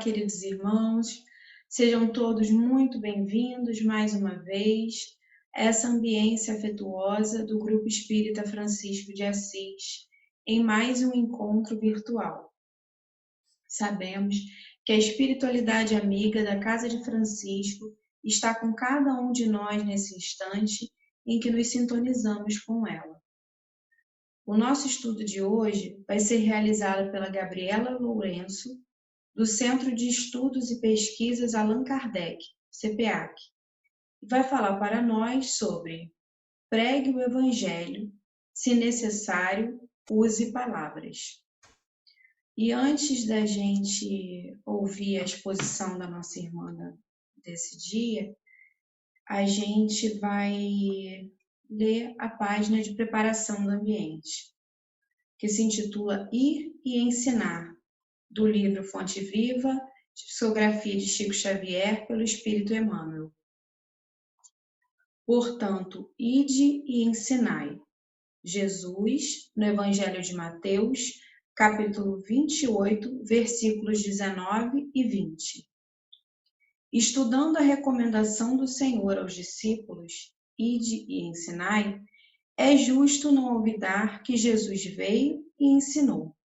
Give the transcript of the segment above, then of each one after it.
queridos irmãos, sejam todos muito bem-vindos mais uma vez a essa ambiência afetuosa do Grupo Espírita Francisco de Assis, em mais um encontro virtual. Sabemos que a espiritualidade amiga da Casa de Francisco está com cada um de nós nesse instante em que nos sintonizamos com ela. O nosso estudo de hoje vai ser realizado pela Gabriela Lourenço, do Centro de Estudos e Pesquisas Allan Kardec, CPAC, e vai falar para nós sobre pregue o Evangelho, se necessário, use palavras. E antes da gente ouvir a exposição da nossa irmã desse dia, a gente vai ler a página de preparação do ambiente, que se intitula Ir e Ensinar, do livro Fonte Viva, de psicografia de Chico Xavier, pelo Espírito Emmanuel. Portanto, ide e ensinai. Jesus, no Evangelho de Mateus, capítulo 28, versículos 19 e 20. Estudando a recomendação do Senhor aos discípulos, ide e ensinai, é justo não olvidar que Jesus veio e ensinou.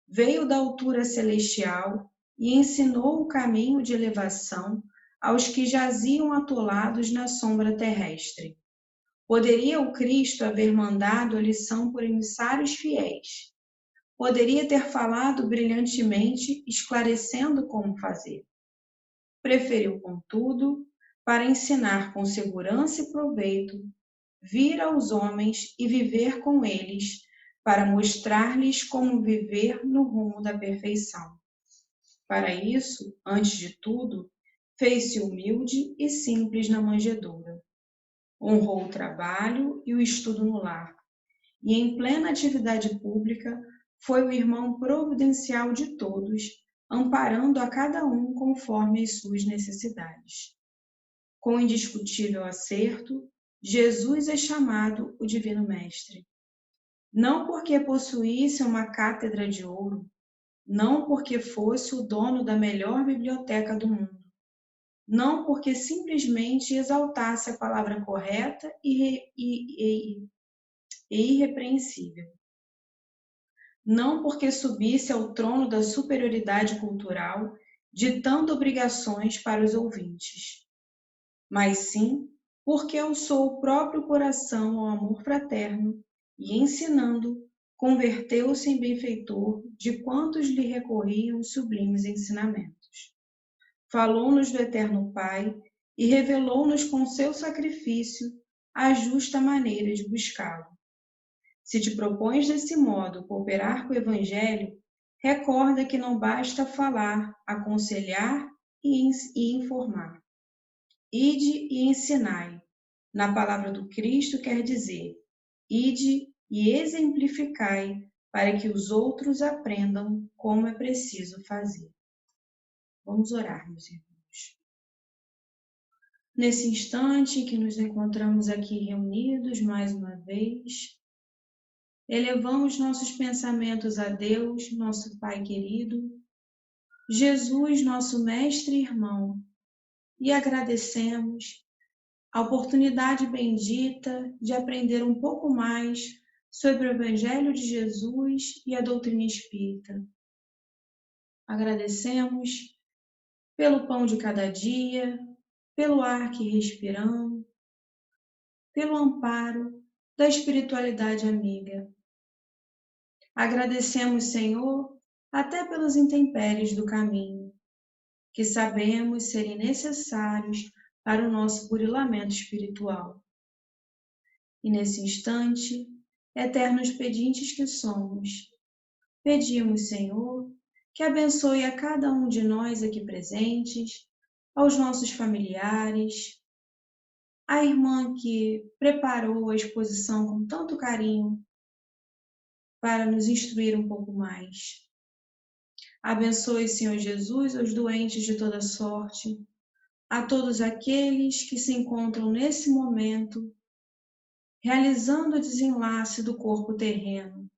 Veio da altura celestial e ensinou o caminho de elevação aos que jaziam atolados na sombra terrestre. Poderia o Cristo haver mandado a lição por emissários fiéis. Poderia ter falado brilhantemente, esclarecendo como fazer. Preferiu, contudo, para ensinar com segurança e proveito, vir aos homens e viver com eles, para mostrar-lhes como viver no rumo da perfeição. Para isso, antes de tudo, fez-se humilde e simples na manjedoura. Honrou o trabalho e o estudo no lar, e em plena atividade pública foi o irmão providencial de todos, amparando a cada um conforme as suas necessidades. Com indiscutível acerto, Jesus é chamado o Divino Mestre. Não porque possuísse uma cátedra de ouro, não porque fosse o dono da melhor biblioteca do mundo, não porque simplesmente exaltasse a palavra correta e irrepreensível, não porque subisse ao trono da superioridade cultural, ditando obrigações para os ouvintes, mas sim porque alçou o próprio coração ao amor fraterno e, ensinando, converteu-se em benfeitor de quantos lhe recorriam os sublimes ensinamentos. Falou-nos do eterno Pai e revelou-nos com seu sacrifício a justa maneira de buscá-lo. Se te propões desse modo cooperar com o Evangelho, recorda que não basta falar, aconselhar e informar. Ide e ensinai. Na palavra do Cristo quer dizer, ide e exemplificai para que os outros aprendam como é preciso fazer. Vamos orar, meus irmãos. Nesse instante que nos encontramos aqui reunidos mais uma vez, elevamos nossos pensamentos a Deus, nosso Pai querido, Jesus, nosso Mestre e Irmão, e agradecemos a oportunidade bendita de aprender um pouco mais sobre o Evangelho de Jesus e a doutrina espírita. Agradecemos pelo pão de cada dia, pelo ar que respiramos, pelo amparo da espiritualidade amiga. Agradecemos, Senhor, até pelos intempéries do caminho, que sabemos serem necessários para o nosso burilamento espiritual. E nesse instante, eternos pedintes que somos, pedimos, Senhor, que abençoe a cada um de nós aqui presentes, aos nossos familiares, a irmã que preparou a exposição com tanto carinho para nos instruir um pouco mais. Abençoe, Senhor Jesus, os doentes de toda sorte, a todos aqueles que se encontram nesse momento realizando o desenlace do corpo terreno.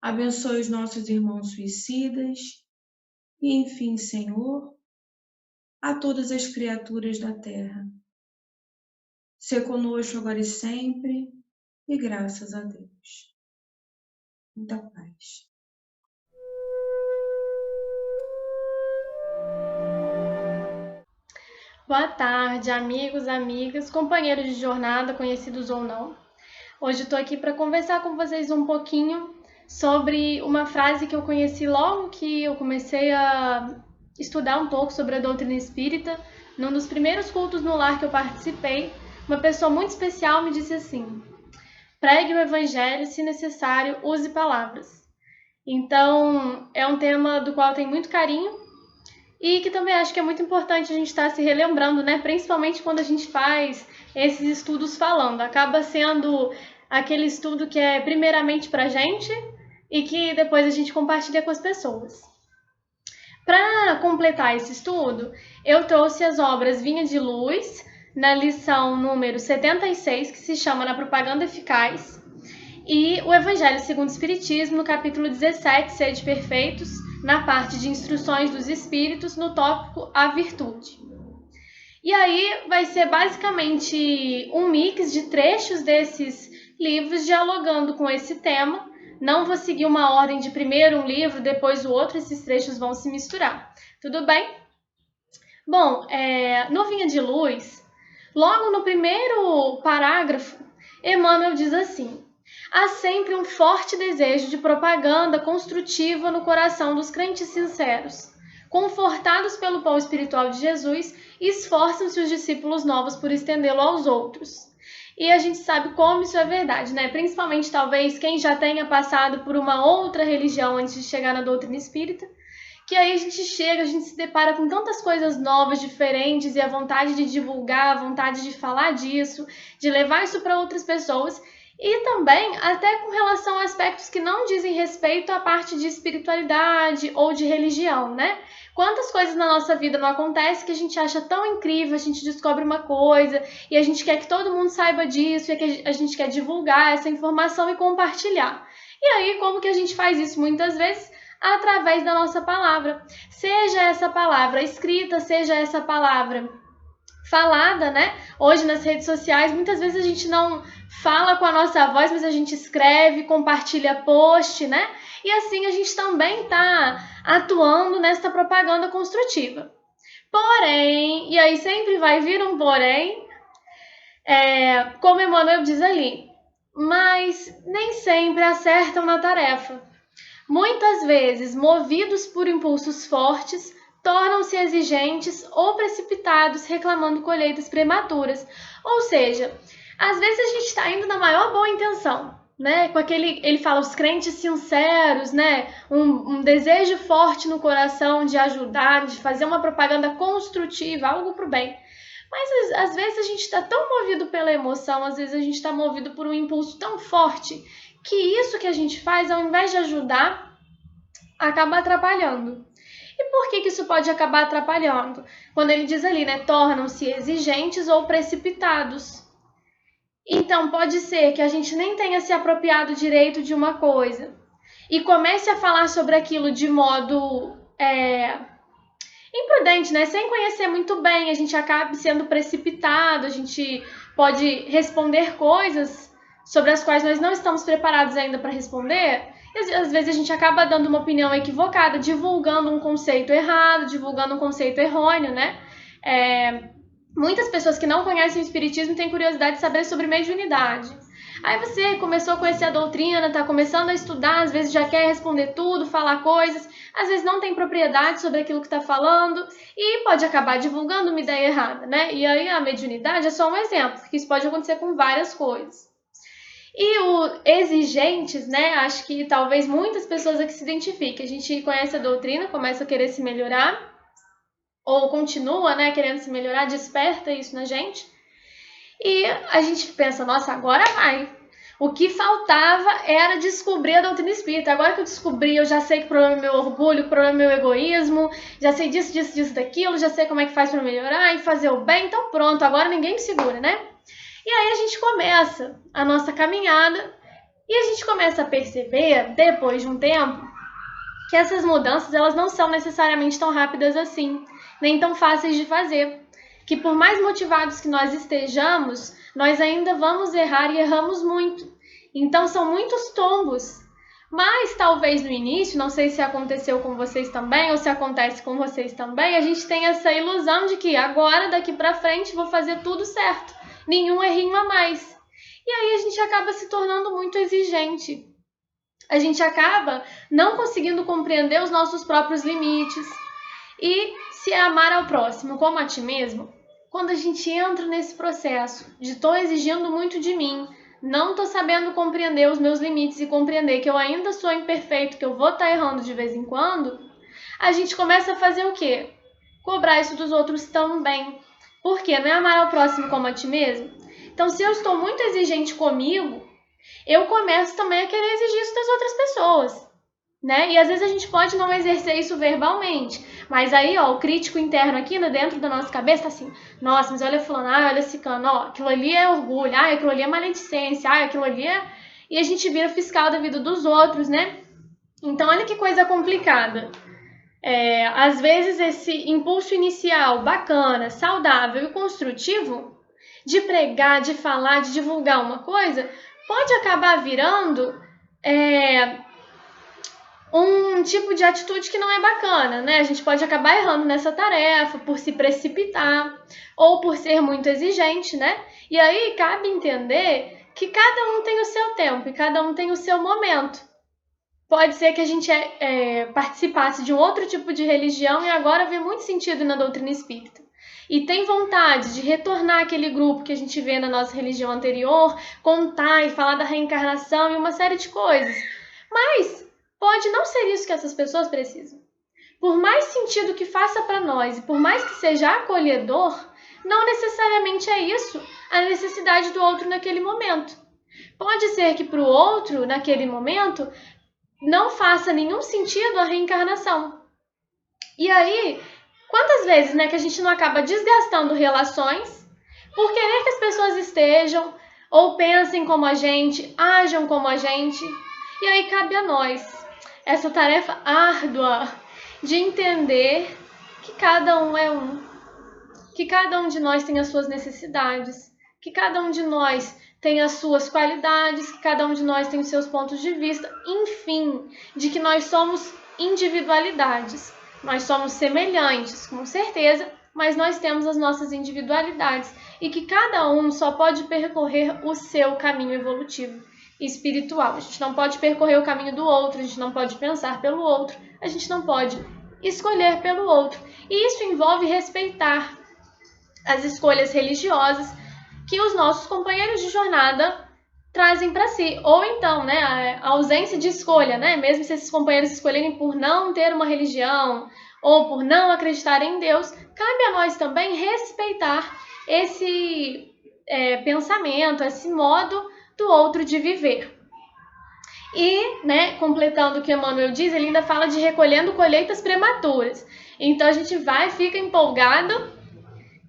Abençoe os nossos irmãos suicidas e, enfim, Senhor, a todas as criaturas da terra. Sê conosco agora e sempre, e graças a Deus. Muita paz. Boa tarde, amigos, amigas, companheiros de jornada, conhecidos ou não. Hoje estou aqui para conversar com vocês um pouquinho sobre uma frase que eu conheci logo que eu comecei a estudar um pouco sobre a doutrina espírita. Num dos primeiros cultos no lar que eu participei, uma pessoa muito especial me disse assim: pregue o evangelho, se necessário, use palavras. Então, é um tema do qual eu tenho muito carinho e que também acho que é muito importante a gente estar se relembrando, né? Principalmente quando a gente faz esses estudos falando. Acaba sendo aquele estudo que é primeiramente pra gente e que depois a gente compartilha com as pessoas. Para completar esse estudo, eu trouxe as obras Vinha de Luz, na lição número 76, que se chama Na Propaganda Eficaz, e o Evangelho segundo o Espiritismo, no capítulo 17, Sede Perfeitos, na parte de Instruções dos Espíritos, no tópico A Virtude. E aí vai ser basicamente um mix de trechos desses livros dialogando com esse tema. Não vou seguir uma ordem de primeiro um livro, depois o outro, esses trechos vão se misturar. Tudo bem? Bom, no Vinha de Luz, logo no primeiro parágrafo, Emmanuel diz assim: há sempre um forte desejo de propaganda construtiva no coração dos crentes sinceros. Confortados pelo pão espiritual de Jesus, esforçam-se os discípulos novos por estendê-lo aos outros. E a gente sabe como isso é verdade, né? Principalmente, talvez, quem já tenha passado por uma outra religião antes de chegar na doutrina espírita, que aí a gente chega, a gente se depara com tantas coisas novas, diferentes, e a vontade de divulgar, a vontade de falar disso, de levar isso para outras pessoas, e também até com relação a aspectos que não dizem respeito à parte de espiritualidade ou de religião, né? Quantas coisas na nossa vida não acontecem que a gente acha tão incrível, a gente descobre uma coisa e a gente quer que todo mundo saiba disso, e que a gente quer divulgar essa informação e compartilhar. E aí, como que a gente faz isso muitas vezes? Através da nossa palavra. Seja essa palavra escrita, seja essa palavra falada, né? Hoje nas redes sociais, muitas vezes a gente não fala com a nossa voz, mas a gente escreve, compartilha post, né? E assim a gente também está atuando nessa propaganda construtiva. Porém, e aí sempre vai vir um porém, como Emmanuel diz ali, mas nem sempre acertam na tarefa. Muitas vezes, movidos por impulsos fortes, tornam-se exigentes ou precipitados, reclamando colheitas prematuras. Ou seja, às vezes a gente está indo na maior boa intenção, né? Com aquele, ele fala, os crentes sinceros, né? Um desejo forte no coração de ajudar, de fazer uma propaganda construtiva, algo para o bem. Mas às vezes a gente está tão movido pela emoção, às vezes a gente está movido por um impulso tão forte que isso que a gente faz, ao invés de ajudar, acaba atrapalhando. E por que isso pode acabar atrapalhando? Quando ele diz ali, né, tornam-se exigentes ou precipitados. Então, pode ser que a gente nem tenha se apropriado direito de uma coisa e comece a falar sobre aquilo de modo imprudente, né? Sem conhecer muito bem, a gente acaba sendo precipitado, a gente pode responder coisas sobre as quais nós não estamos preparados ainda para responder. E às vezes a gente acaba dando uma opinião equivocada, divulgando um conceito errado, divulgando um conceito errôneo, né? Muitas pessoas que não conhecem o espiritismo têm curiosidade de saber sobre mediunidade. Aí você começou a conhecer a doutrina, está começando a estudar, às vezes já quer responder tudo, falar coisas, às vezes não tem propriedade sobre aquilo que está falando e pode acabar divulgando uma ideia errada, né? E aí a mediunidade é só um exemplo, porque isso pode acontecer com várias coisas. E o exigentes, né? Acho que talvez muitas pessoas aqui se identifiquem. A gente conhece a doutrina, começa a querer se melhorar, ou continua, né, querendo se melhorar, desperta isso na gente. E a gente pensa, nossa, agora vai. O que faltava era descobrir a doutrina espírita. Agora que eu descobri, eu já sei que o problema é meu orgulho, que o problema é meu egoísmo, já sei disso, daquilo, já sei como é que faz para melhorar e fazer o bem, então pronto, agora ninguém me segura, né? E aí a gente começa a nossa caminhada e a gente começa a perceber, depois de um tempo, que essas mudanças elas não são necessariamente tão rápidas assim, nem tão fáceis de fazer. Que por mais motivados que nós estejamos, nós ainda vamos errar e erramos muito. Então são muitos tombos. Mas talvez no início, não sei se aconteceu com vocês também ou se acontece com vocês também, a gente tem essa ilusão de que agora, daqui para frente, vou fazer tudo certo. Nenhum errinho a mais. E aí a gente acaba se tornando muito exigente. A gente acaba não conseguindo compreender os nossos próprios limites. E se amar ao próximo como a ti mesmo, quando a gente entra nesse processo de estou exigindo muito de mim, não estou sabendo compreender os meus limites e compreender que eu ainda sou imperfeito, que eu vou estar errando de vez em quando, a gente começa a fazer o quê? Cobrar isso dos outros também. Por quê? Não é amar ao próximo como a ti mesmo? Então, se eu estou muito exigente comigo, eu começo também a querer exigir isso das outras pessoas, né? E às vezes a gente pode não exercer isso verbalmente, mas aí, ó, o crítico interno aqui dentro da nossa cabeça tá assim, nossa, mas olha fulano, olha esse cano, ó, aquilo ali é orgulho, aquilo ali é maledicência, aquilo ali é... E a gente vira fiscal da vida dos outros, né? Então, olha que coisa complicada. Às vezes esse impulso inicial bacana, saudável e construtivo de pregar, de falar, de divulgar uma coisa, pode acabar virando um tipo de atitude que não é bacana, né? A gente pode acabar errando nessa tarefa por se precipitar ou por ser muito exigente, né? E aí cabe entender que cada um tem o seu tempo e cada um tem o seu momento. Pode ser que a gente participasse de um outro tipo de religião e agora vê muito sentido na doutrina espírita. E tem vontade de retornar àquele grupo que a gente vê na nossa religião anterior, contar e falar da reencarnação e uma série de coisas. Mas pode não ser isso que essas pessoas precisam. Por mais sentido que faça para nós e por mais que seja acolhedor, não necessariamente é isso a necessidade do outro naquele momento. Pode ser que para o outro, naquele momento, não faça nenhum sentido a reencarnação. E aí, quantas vezes, né, que a gente não acaba desgastando relações por querer que as pessoas estejam ou pensem como a gente, ajam como a gente. E aí cabe a nós essa tarefa árdua de entender que cada um é um, que cada um de nós tem as suas necessidades, que cada um de nós tem as suas qualidades, que cada um de nós tem os seus pontos de vista, enfim, de que nós somos individualidades. Nós somos semelhantes, com certeza, mas nós temos as nossas individualidades e que cada um só pode percorrer o seu caminho evolutivo e espiritual. A gente não pode percorrer o caminho do outro, a gente não pode pensar pelo outro, a gente não pode escolher pelo outro. E isso envolve respeitar as escolhas religiosas que os nossos companheiros de jornada trazem para si, ou então, né, a ausência de escolha, né, mesmo se esses companheiros escolherem por não ter uma religião ou por não acreditar em Deus, cabe a nós também respeitar esse pensamento, esse modo do outro de viver. E, né, completando o que Emmanuel diz, ele ainda fala de recolhendo colheitas prematuras. Então a gente fica empolgado,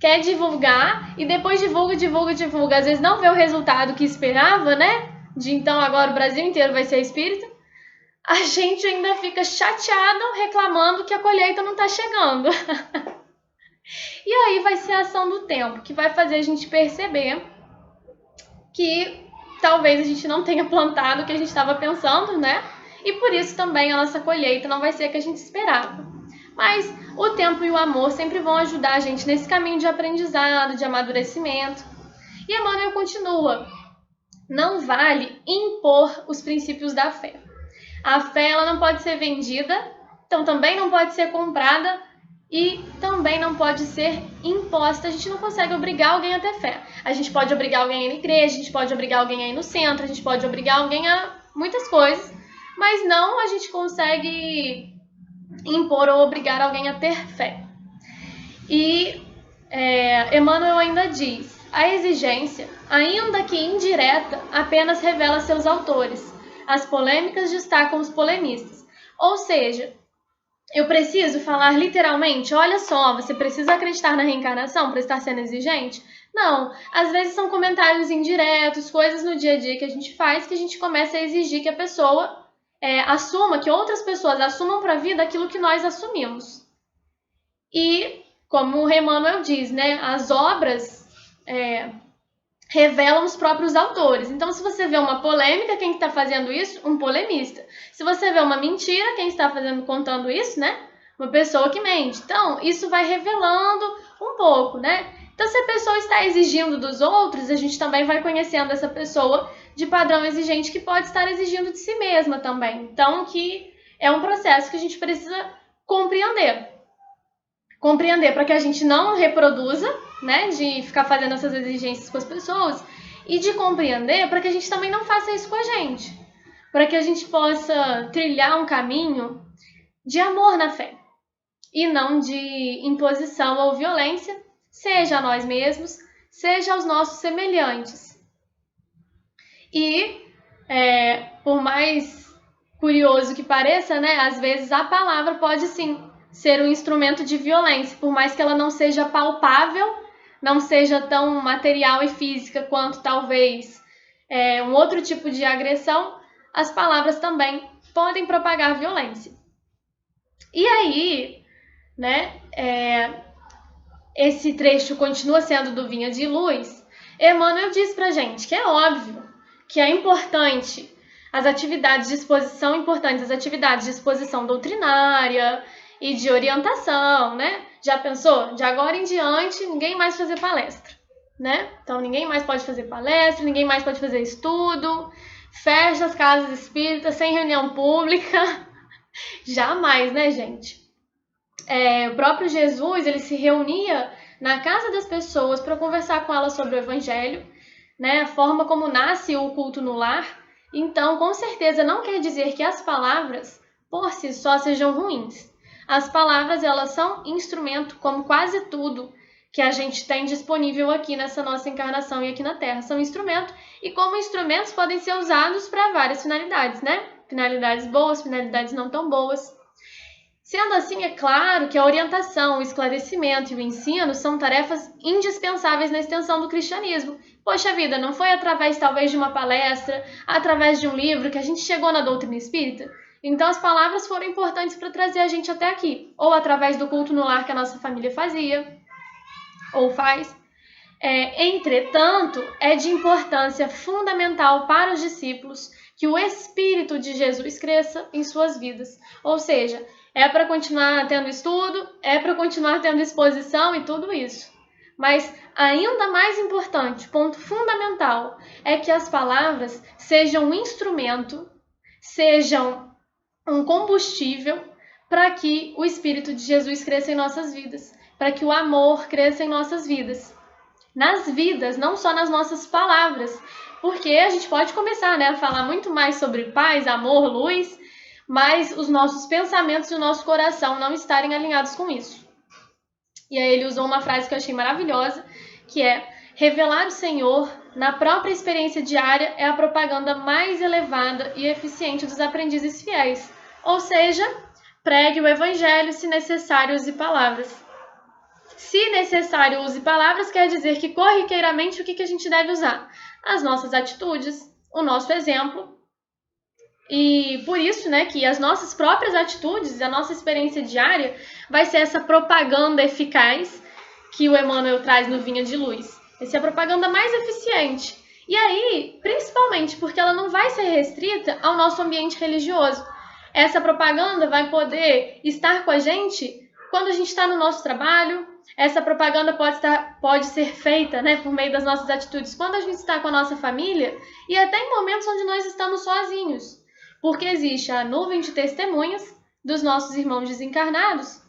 quer divulgar e depois divulga. Às vezes não vê o resultado que esperava, né? De então agora o Brasil inteiro vai ser espírita. A gente ainda fica chateado, reclamando que a colheita não está chegando. E aí vai ser a ação do tempo, que vai fazer a gente perceber que talvez a gente não tenha plantado o que a gente estava pensando, né? E por isso também a nossa colheita não vai ser a que a gente esperava. Mas o tempo e o amor sempre vão ajudar a gente nesse caminho de aprendizado, de amadurecimento. E Emmanuel continua: não vale impor os princípios da fé. A fé ela não pode ser vendida, então também não pode ser comprada e também não pode ser imposta. A gente não consegue obrigar alguém a ter fé. A gente pode obrigar alguém a ir na igreja, a gente pode obrigar alguém a ir no centro, a gente pode obrigar alguém a muitas coisas, mas não a gente consegue impor ou obrigar alguém a ter fé. E Emmanuel ainda diz: a exigência, ainda que indireta, apenas revela seus autores. As polêmicas destacam os polemistas. Ou seja, eu preciso falar literalmente, olha só, você precisa acreditar na reencarnação para estar sendo exigente? Não, às vezes são comentários indiretos, coisas no dia a dia que a gente faz que a gente começa a exigir que a pessoa assuma, que outras pessoas assumam para a vida aquilo que nós assumimos. E, como o Emmanuel diz, né, as obras revelam os próprios autores. Então, se você vê uma polêmica, quem está fazendo isso? Um polemista. Se você vê uma mentira, quem está contando isso, né? Uma pessoa que mente. Então, isso vai revelando um pouco, né? Então, se a pessoa está exigindo dos outros, a gente também vai conhecendo essa pessoa de padrão exigente que pode estar exigindo de si mesma também. Então, que é um processo que a gente precisa compreender. Compreender para que a gente não reproduza, né, de ficar fazendo essas exigências com as pessoas, e de compreender para que a gente também não faça isso com a gente. Para que a gente possa trilhar um caminho de amor na fé e não de imposição ou violência, seja a nós mesmos, seja aos nossos semelhantes. E, por mais curioso que pareça, né, às vezes a palavra pode sim ser um instrumento de violência, por mais que ela não seja palpável, não seja tão material e física quanto talvez um outro tipo de agressão, as palavras também podem propagar violência. E aí, né, esse trecho continua sendo do Vinha de Luz. Emmanuel diz pra gente que é óbvio que é importante as atividades de exposição, as atividades de exposição doutrinária e de orientação, né? Já pensou? De agora em diante, ninguém mais fazer palestra, né? Então, ninguém mais pode fazer palestra, ninguém mais pode fazer estudo, fecha as casas espíritas sem reunião pública. Jamais, né, gente? O próprio Jesus, ele se reunia na casa das pessoas para conversar com elas sobre o Evangelho, né? A forma como nasce o culto no lar. Então, com certeza, não quer dizer que as palavras, por si só, sejam ruins. As palavras, elas são instrumento, como quase tudo que a gente tem disponível aqui nessa nossa encarnação e aqui na Terra. São instrumento, e como instrumentos podem ser usados para várias finalidades, né? Finalidades boas, finalidades não tão boas. Sendo assim, é claro que a orientação, o esclarecimento e o ensino são tarefas indispensáveis na extensão do cristianismo. Poxa vida, não foi através talvez de uma palestra, através de um livro que a gente chegou na doutrina espírita? Então as palavras foram importantes para trazer a gente até aqui, ou através do culto no lar que a nossa família fazia, ou faz. Entretanto, é de importância fundamental para os discípulos que o Espírito de Jesus cresça em suas vidas. Ou seja, é para continuar tendo estudo, é para continuar tendo exposição e tudo isso. Mas ainda mais importante, ponto fundamental, é que as palavras sejam um instrumento, sejam um combustível para que o Espírito de Jesus cresça em nossas vidas, para que o amor cresça em nossas vidas. Nas vidas, não só nas nossas palavras, porque a gente pode começar, né, a falar muito mais sobre paz, amor, luz, mas os nossos pensamentos e o nosso coração não estarem alinhados com isso. E aí ele usou uma frase que eu achei maravilhosa, que é: revelar o Senhor na própria experiência diária é a propaganda mais elevada e eficiente dos aprendizes fiéis. Ou seja, pregue o Evangelho, se necessário, use palavras. Se necessário, use palavras, quer dizer que corriqueiramente o que a gente deve usar? As nossas atitudes, o nosso exemplo. E por isso, né, que as nossas próprias atitudes, a nossa experiência diária, vai ser essa propaganda eficaz que o Emmanuel traz no Vinha de Luz. Essa é a propaganda mais eficiente. E aí, principalmente porque ela não vai ser restrita ao nosso ambiente religioso. Essa propaganda vai poder estar com a gente quando a gente está no nosso trabalho. Essa propaganda pode ser feita, né, por meio das nossas atitudes quando a gente está com a nossa família e até em momentos onde nós estamos sozinhos. Porque existe a nuvem de testemunhas dos nossos irmãos desencarnados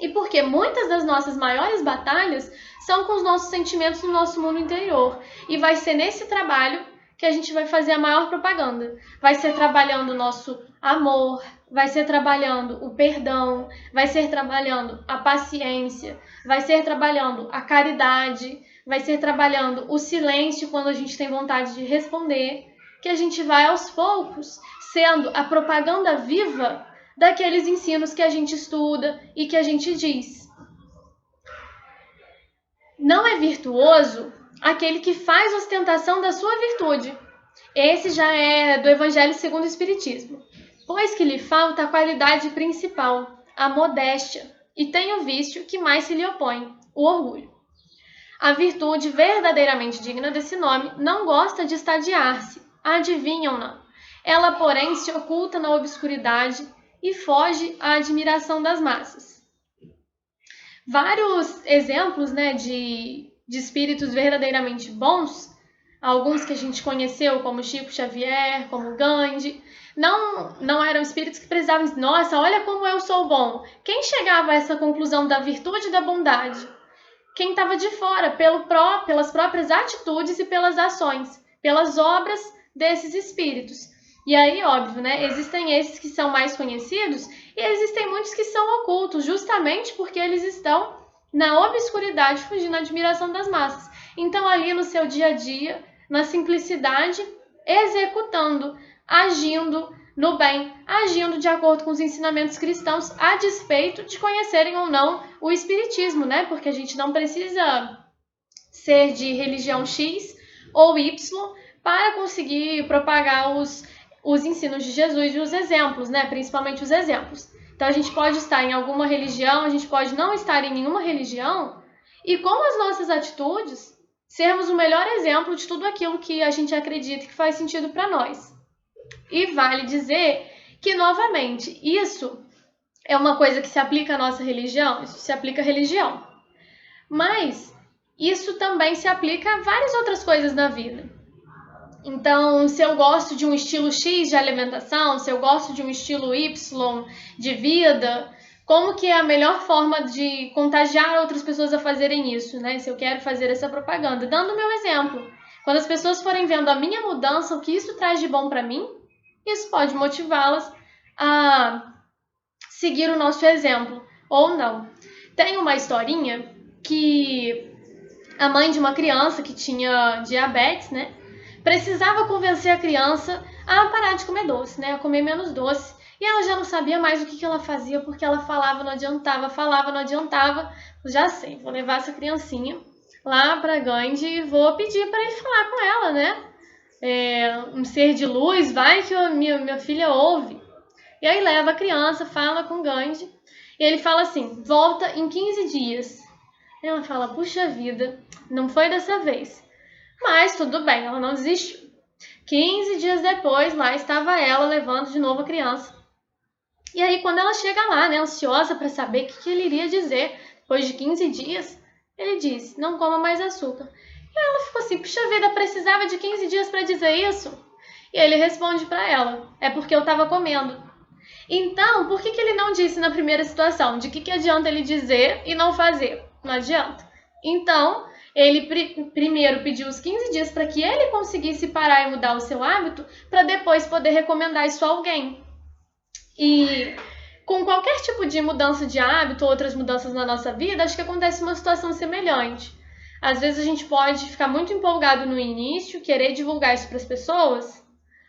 e porque muitas das nossas maiores batalhas são com os nossos sentimentos no nosso mundo interior. E vai ser nesse trabalho que a gente vai fazer a maior propaganda. Vai ser trabalhando o nosso amor, vai ser trabalhando o perdão, vai ser trabalhando a paciência, vai ser trabalhando a caridade, vai ser trabalhando o silêncio quando a gente tem vontade de responder, que a gente vai aos poucos sendo a propaganda viva daqueles ensinos que a gente estuda e que a gente diz. Não é virtuoso aquele que faz ostentação da sua virtude. Esse já é do Evangelho segundo o Espiritismo. pois que lhe falta a qualidade principal, a modéstia, e tem o vício que mais se lhe opõe, o orgulho. A virtude verdadeiramente digna desse nome não gosta de estadiar-se, adivinham-na. Ela, porém, se oculta na obscuridade e foge à admiração das massas. Vários exemplos, né, de espíritos verdadeiramente bons, alguns que a gente conheceu, como Chico Xavier, como Gandhi, não eram espíritos que precisavam dizer, nossa, olha como eu sou bom. Quem chegava a essa conclusão da virtude e da bondade? Quem estava de fora, pelas próprias atitudes e pelas ações, pelas obras desses espíritos. E aí, óbvio, né, existem esses que são mais conhecidos e existem muitos que são ocultos, justamente porque eles estão na obscuridade, fugindo da admiração das massas. Então, ali no seu dia a dia, na simplicidade, executando, agindo no bem, agindo de acordo com os ensinamentos cristãos, a despeito de conhecerem ou não o espiritismo, né? Porque a gente não precisa ser de religião X ou Y para conseguir propagar os ensinos de Jesus e os exemplos, né? Principalmente os exemplos. Então a gente pode estar em alguma religião, a gente pode não estar em nenhuma religião, e com as nossas atitudes, sermos o melhor exemplo de tudo aquilo que a gente acredita que faz sentido para nós. E vale dizer que, novamente, isso é uma coisa que se aplica à nossa religião, isso se aplica à religião. Mas isso também se aplica a várias outras coisas na vida. Então, se eu gosto de um estilo X de alimentação, se eu gosto de um estilo Y de vida, como que é a melhor forma de contagiar outras pessoas a fazerem isso, né? Se eu quero fazer essa propaganda, dando o meu exemplo. Quando as pessoas forem vendo a minha mudança, o que isso traz de bom para mim, isso pode motivá-las a seguir o nosso exemplo, ou não. Tem uma historinha que a mãe de uma criança que tinha diabetes, né, precisava convencer a criança a parar de comer doce, né, a comer menos doce. E ela já não sabia mais o que ela fazia, porque ela falava, não adiantava. Já sei, vou levar essa criancinha lá para Gandhi e vou pedir para ele falar com ela, né? Um ser de luz, vai que a minha filha ouve. E aí leva a criança, fala com Gandhi, e ele fala assim, volta em 15 dias. Ela fala, puxa vida, não foi dessa vez. Mas tudo bem, ela não desistiu. 15 dias depois, lá estava ela levando de novo a criança. E aí quando ela chega lá, né, ansiosa para saber o que ele iria dizer, depois de 15 dias, ele diz, não coma mais açúcar. E ela ficou assim, puxa vida, precisava de 15 dias para dizer isso? E ele responde para ela, é porque eu estava comendo. Então, por que ele não disse na primeira situação? De que adianta ele dizer e não fazer? Não adianta. Então, ele primeiro pediu os 15 dias para que ele conseguisse parar e mudar o seu hábito, para depois poder recomendar isso a alguém. E com qualquer tipo de mudança de hábito ou outras mudanças na nossa vida, acho que acontece uma situação semelhante. Às vezes a gente pode ficar muito empolgado no início, querer divulgar isso para as pessoas,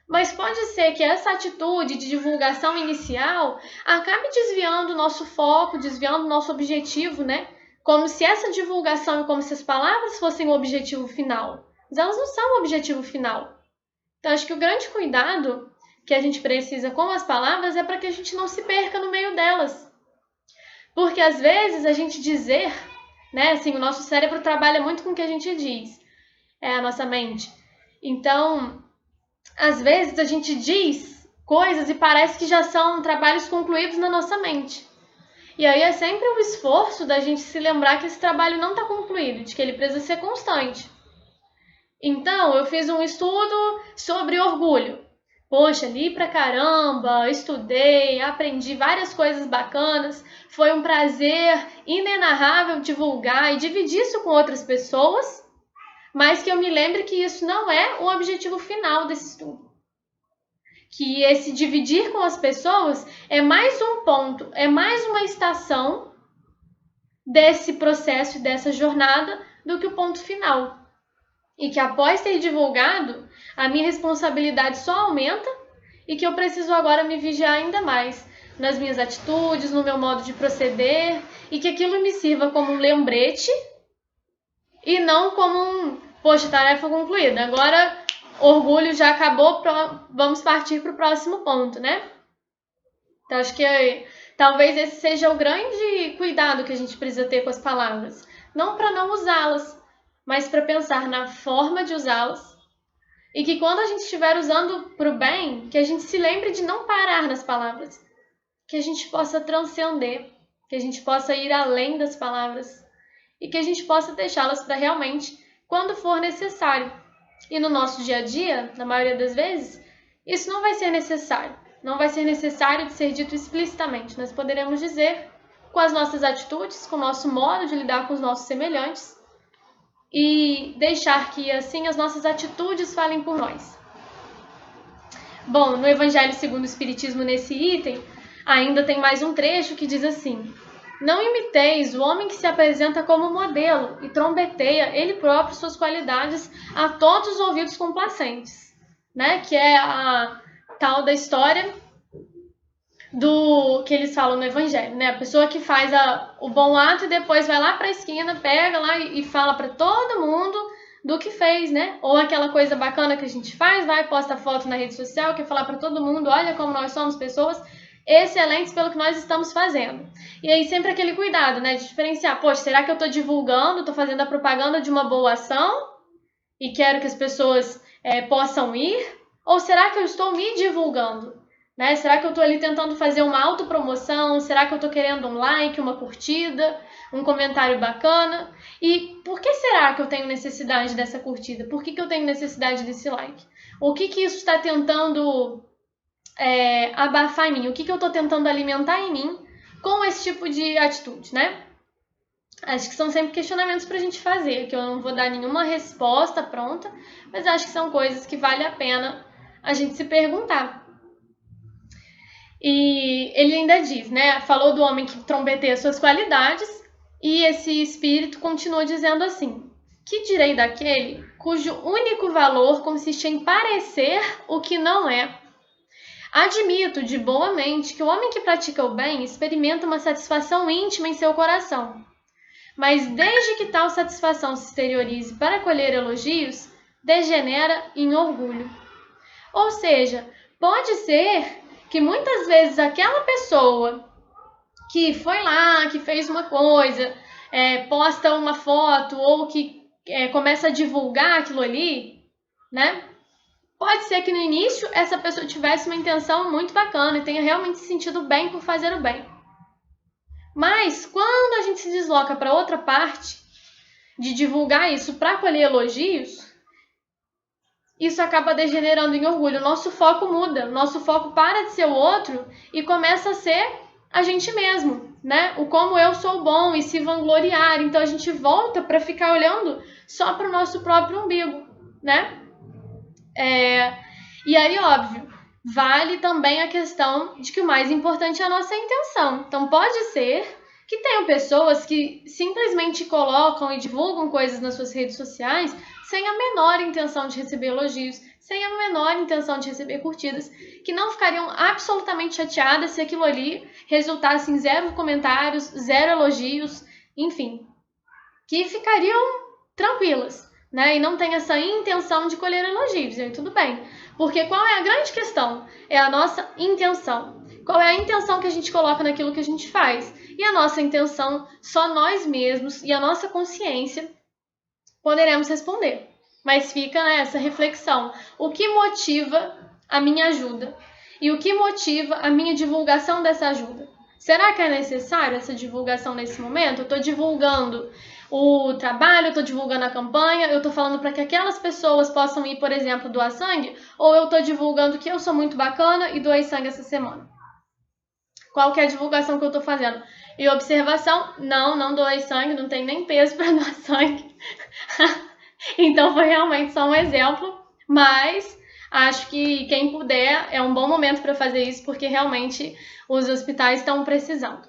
mas pode ser que essa atitude de divulgação inicial acabe desviando o nosso foco, desviando o nosso objetivo, né? Como se essa divulgação e como se as palavras fossem o objetivo final. Mas elas não são o objetivo final. Então, acho que o grande cuidado que a gente precisa com as palavras é para que a gente não se perca no meio delas. Porque, às vezes, a gente dizer, né? Assim, o nosso cérebro trabalha muito com o que a gente diz. É a nossa mente. Então, às vezes a gente diz coisas e parece que já são trabalhos concluídos na nossa mente. E aí é sempre um esforço da gente se lembrar que esse trabalho não está concluído, de que ele precisa ser constante. Então, eu fiz um estudo sobre orgulho. Poxa, li pra caramba, estudei, aprendi várias coisas bacanas. Foi um prazer inenarrável divulgar e dividir isso com outras pessoas, mas que eu me lembre que isso não é o objetivo final desse estudo. Que esse dividir com as pessoas é mais um ponto, é mais uma estação desse processo e dessa jornada do que o ponto final. E que após ter divulgado, a minha responsabilidade só aumenta e que eu preciso agora me vigiar ainda mais nas minhas atitudes, no meu modo de proceder, e que aquilo me sirva como um lembrete e não como poxa, tarefa concluída. Agora, orgulho já acabou, vamos partir para o próximo ponto, né? Então, acho que talvez esse seja o grande cuidado que a gente precisa ter com as palavras. Não para não usá-las, mas para pensar na forma de usá-las. E que quando a gente estiver usando para o bem, que a gente se lembre de não parar nas palavras. Que a gente possa transcender, que a gente possa ir além das palavras. E que a gente possa deixá-las para realmente quando for necessário. E no nosso dia a dia, na maioria das vezes, isso não vai ser necessário. Não vai ser necessário de ser dito explicitamente. Nós poderemos dizer com as nossas atitudes, com o nosso modo de lidar com os nossos semelhantes e deixar que, assim, as nossas atitudes falem por nós. Bom, no Evangelho segundo o Espiritismo, nesse item, ainda tem mais um trecho que diz assim: não imiteis o homem que se apresenta como modelo e trombeteia ele próprio suas qualidades a todos os ouvidos complacentes, né? Que é a tal da história do que eles falam no Evangelho, né? A pessoa que faz o bom ato e depois vai lá para a esquina, pega lá e fala para todo mundo do que fez, né? Ou aquela coisa bacana que a gente faz, vai posta foto na rede social, quer falar para todo mundo, olha como nós somos pessoas excelentes pelo que nós estamos fazendo. E aí sempre aquele cuidado, né, de diferenciar, poxa, será que eu estou divulgando, estou fazendo a propaganda de uma boa ação e quero que as pessoas possam ir? Ou será que eu estou me divulgando? Né? Será que eu estou ali tentando fazer uma autopromoção? Será que eu estou querendo um like, uma curtida, um comentário bacana? E por que será que eu tenho necessidade dessa curtida? Por que eu tenho necessidade desse like? O que isso está tentando abafar em mim? O que eu estou tentando alimentar em mim com esse tipo de atitude, né? Acho que são sempre questionamentos para a gente fazer, que eu não vou dar nenhuma resposta pronta, mas acho que são coisas que vale a pena a gente se perguntar. E ele ainda diz, né? Falou do homem que trombeteia suas qualidades, e esse espírito continua dizendo assim: que direi daquele cujo único valor consiste em parecer o que não é? Admito de boa mente que o homem que pratica o bem experimenta uma satisfação íntima em seu coração. Mas desde que tal satisfação se exteriorize para colher elogios, degenera em orgulho. Ou seja, pode ser que muitas vezes aquela pessoa que foi lá, que fez uma coisa, posta uma foto ou que começa a divulgar aquilo ali, né? Pode ser que no início essa pessoa tivesse uma intenção muito bacana e tenha realmente se sentido bem por fazer o bem. Mas quando a gente se desloca para outra parte de divulgar isso para colher elogios, isso acaba degenerando em orgulho. O nosso foco muda, o nosso foco para de ser o outro e começa a ser a gente mesmo, né? O como eu sou bom e se vangloriar. Então a gente volta para ficar olhando só para o nosso próprio umbigo, né? E aí, óbvio, vale também a questão de que o mais importante é a nossa intenção. Então pode ser que tenham pessoas que simplesmente colocam e divulgam coisas nas suas redes sociais sem a menor intenção de receber elogios, sem a menor intenção de receber curtidas, que não ficariam absolutamente chateadas se aquilo ali resultasse em 0 comentários, 0 elogios, enfim, que ficariam tranquilas, né? E não tem essa intenção de colher elogios, e aí tudo bem. Porque qual é a grande questão? É a nossa intenção. Qual é a intenção que a gente coloca naquilo que a gente faz? E a nossa intenção, só nós mesmos e a nossa consciência poderemos responder. Mas fica essa reflexão. O que motiva a minha ajuda? E o que motiva a minha divulgação dessa ajuda? Será que é necessário essa divulgação nesse momento? Eu estou divulgando o trabalho, eu estou divulgando a campanha, eu estou falando para que aquelas pessoas possam ir, por exemplo, doar sangue? Ou eu estou divulgando que eu sou muito bacana e doei sangue essa semana? Qual que é a divulgação que eu estou fazendo? E observação, não doei sangue, não tem nem peso para doar sangue. Então foi realmente só um exemplo, mas acho que quem puder é um bom momento para fazer isso, porque realmente os hospitais estão precisando.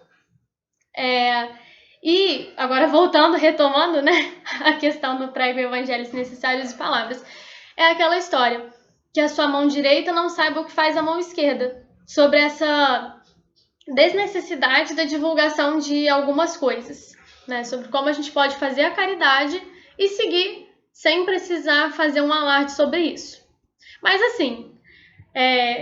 E agora voltando, retomando, né, a questão do prego evangelhos necessários de palavras, é aquela história que a sua mão direita não saiba o que faz a mão esquerda, sobre essa desnecessidade da divulgação de algumas coisas, né, sobre como a gente pode fazer a caridade e seguir sem precisar fazer um alarde sobre isso. Mas assim,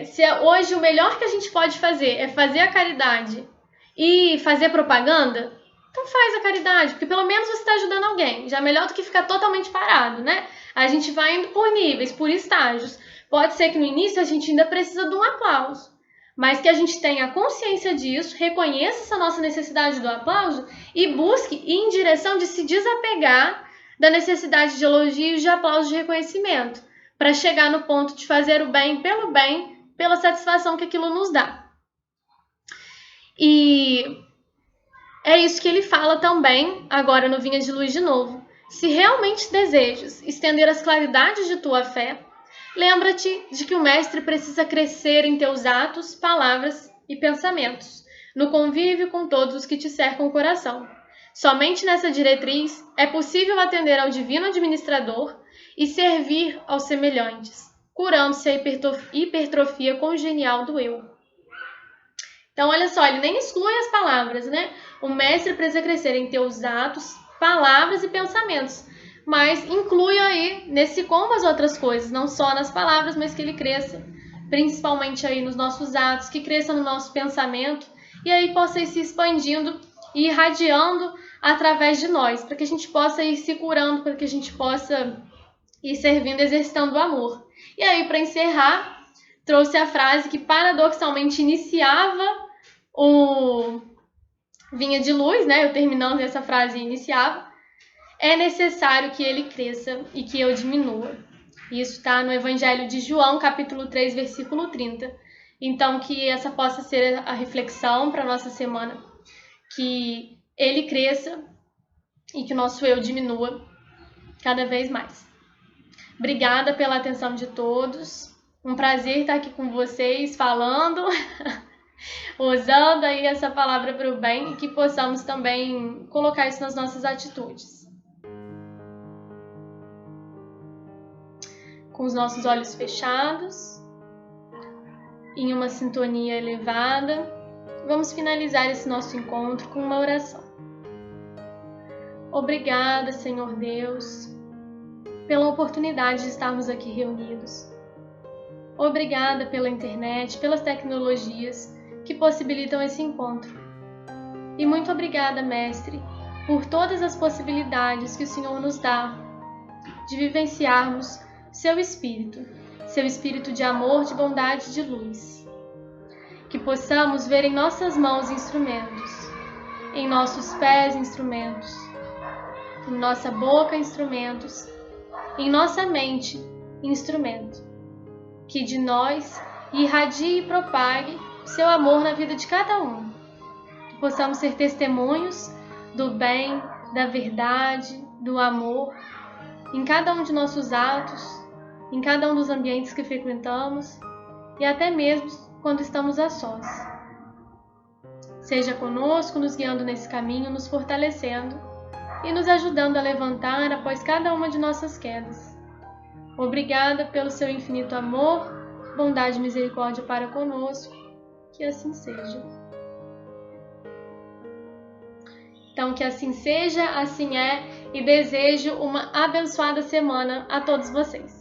Se hoje o melhor que a gente pode fazer é fazer a caridade e fazer propaganda, então faz a caridade, porque pelo menos você está ajudando alguém. Já é melhor do que ficar totalmente parado, né? A gente vai indo por níveis, por estágios. Pode ser que no início a gente ainda precisa de um aplauso, mas que a gente tenha consciência disso, reconheça essa nossa necessidade do aplauso e busque ir em direção de se desapegar da necessidade de elogios, de aplausos, de reconhecimento, para chegar no ponto de fazer o bem, pela satisfação que aquilo nos dá. E é isso que ele fala também, agora no Vinha de Luz de novo. Se realmente desejas estender as claridades de tua fé, lembra-te de que o Mestre precisa crescer em teus atos, palavras e pensamentos, no convívio com todos os que te cercam o coração. Somente nessa diretriz é possível atender ao Divino Administrador e servir aos semelhantes, curando-se a hipertrofia congenial do eu. Então, olha só, ele nem exclui as palavras, né? O Mestre precisa crescer em teus atos, palavras e pensamentos, mas inclui aí nesse combo as outras coisas, não só nas palavras, mas que ele cresça principalmente aí nos nossos atos, que cresça no nosso pensamento e aí possa ir se expandindo e irradiando através de nós, para que a gente possa ir se curando, para que a gente possa ir servindo, exercitando o amor. E aí, para encerrar, trouxe a frase que paradoxalmente iniciava o Vinha de Luz, né? Eu terminando essa frase iniciava. É necessário que ele cresça e que eu diminua. Isso está no Evangelho de João, capítulo 3, versículo 30. Então, que essa possa ser a reflexão para a nossa semana. Que ele cresça e que o nosso eu diminua cada vez mais. Obrigada pela atenção de todos. Um prazer estar aqui com vocês, falando, usando aí essa palavra para o bem e que possamos também colocar isso nas nossas atitudes. Com os nossos olhos fechados, em uma sintonia elevada, vamos finalizar esse nosso encontro com uma oração. Obrigada, Senhor Deus, pela oportunidade de estarmos aqui reunidos. Obrigada pela internet, pelas tecnologias que possibilitam esse encontro. E muito obrigada, Mestre, por todas as possibilidades que o Senhor nos dá de vivenciarmos seu Espírito de amor, de bondade e de luz. Que possamos ver em nossas mãos instrumentos, em nossos pés instrumentos, em nossa boca instrumentos, em nossa mente instrumento. Que de nós irradie e propague seu amor na vida de cada um. Que possamos ser testemunhos do bem, da verdade, do amor, em cada um de nossos atos, em cada um dos ambientes que frequentamos e até mesmo quando estamos a sós. Seja conosco, nos guiando nesse caminho, nos fortalecendo e nos ajudando a levantar após cada uma de nossas quedas. Obrigada pelo seu infinito amor, bondade e misericórdia para conosco, que assim seja. Então, que assim seja, assim é, e desejo uma abençoada semana a todos vocês.